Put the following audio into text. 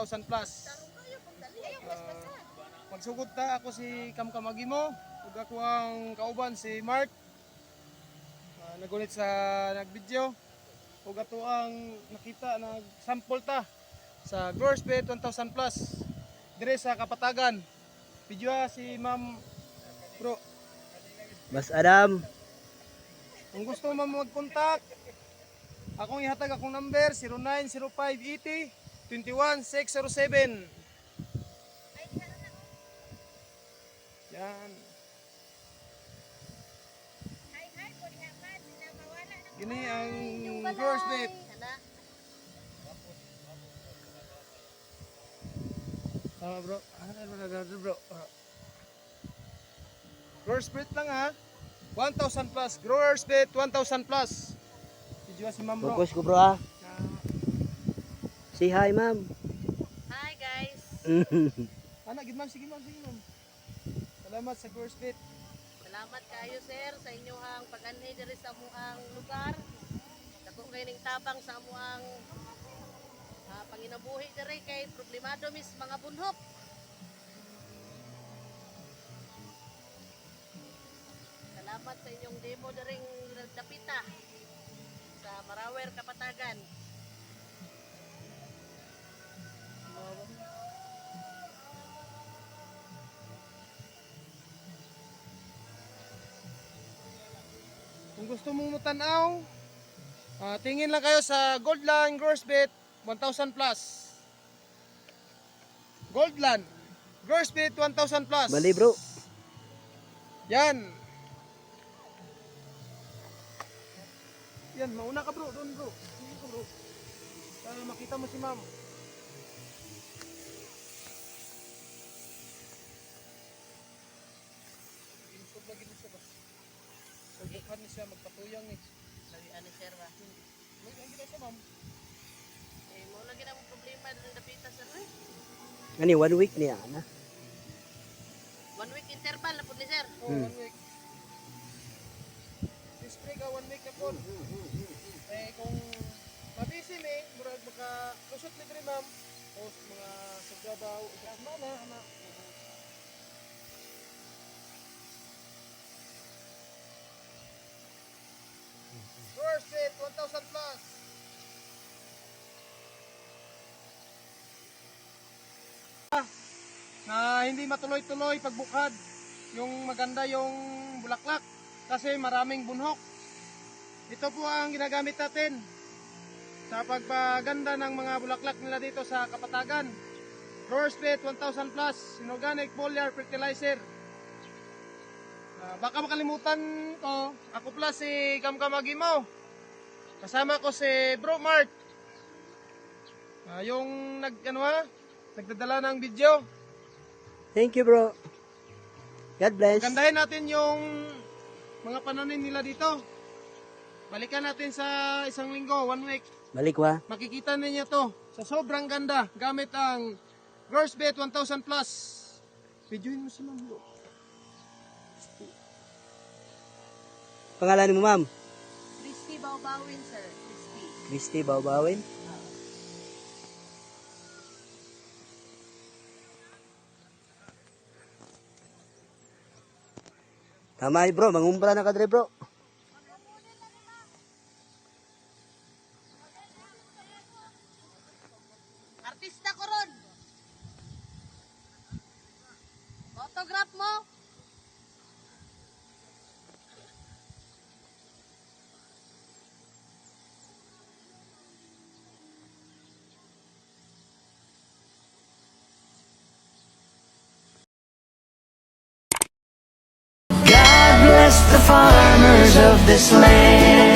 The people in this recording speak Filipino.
1,000 plus. Magsugod ta ako si Kamkamagi mo, ug ako ang kauban si Mark. Nagunit sa nagvideo, ug ato ang nakita nagsample ta sa Growers Bet 1,000 plus dire sa Kapatagan. Video si Ma'am Bro. Mas Adam. Kung gusto mo mag-contact, akong ihatag akong number 090580 21607. Yan. Gini ang Growers Bet. Tama bro. Bro. Growers Bet lang ha. 1,000 plus. Growers Bet 1,000 plus. Video si Ma'am bro. Focus ko bro ah. Say hi ma'am. Hi guys. Anak, gid ma'am. Sige ma'am. Salamat sa Growers Bet. Salamat kayo sir sa inyong pag-anhi diri sa amuang lugar. Dako kay ning tabang sa amuang panginabuhi diri kay problemado mis mga bunhok. Salamat sa inyong demo diring dapita sa Marawer Kapatagan. Kung gusto mong mutanaw, tingin lang kayo sa Goldland Growers Bet 1,000 plus. Goldland Growers Bet 1,000 plus. Bali bro. Yan. Yan, mauna ka bro, doon bro. Sige ka bro. Para makita mo si ma'am. Inisog lagi din siya ba? Subukan niya siya, magpatuyang ni. Lagi ani sir ba? May ang gina siya ma'am. Mo lagi na mo problema diring dapita sir. Ani 1 week niya na. 1 week interval na pud ni sir. Oh, 1 week. Spray ka 1 week na po. Eh kung mabisi mi, murag maka-kusot ni diri ma'am. O mga sagabaw, mana ana. Growers Bet 1,000 plus. Na hindi matuloy-tuloy pagbukad, yung maganda yung bulaklak kasi maraming bunhok. Ito po ang ginagamit natin sa pagpaganda ng mga bulaklak nila dito sa Kapatagan. Growers Bet 1,000 plus, inorganic foliar fertilizer. Baka makalimutan ko, ako pala si Kamkamagi mo. Kasama ko si Bro Mark. Yung nagdadala ng video. Thank you bro. God bless. Gandahin natin yung mga pananim nila dito. Balikan natin sa isang linggo, 1 week. Balik wa. Makikita ninyo to sa sobrang ganda gamit ang Growers Bet 1,000 plus. Videoin mo si ma'am. Pangalan mo ma'am? Christy Baubawin sir. Christy Baubawin. Tama bro, mangumpra na ka dre bro. Artista ko ron. Autograph mo. God bless the farmers of this land.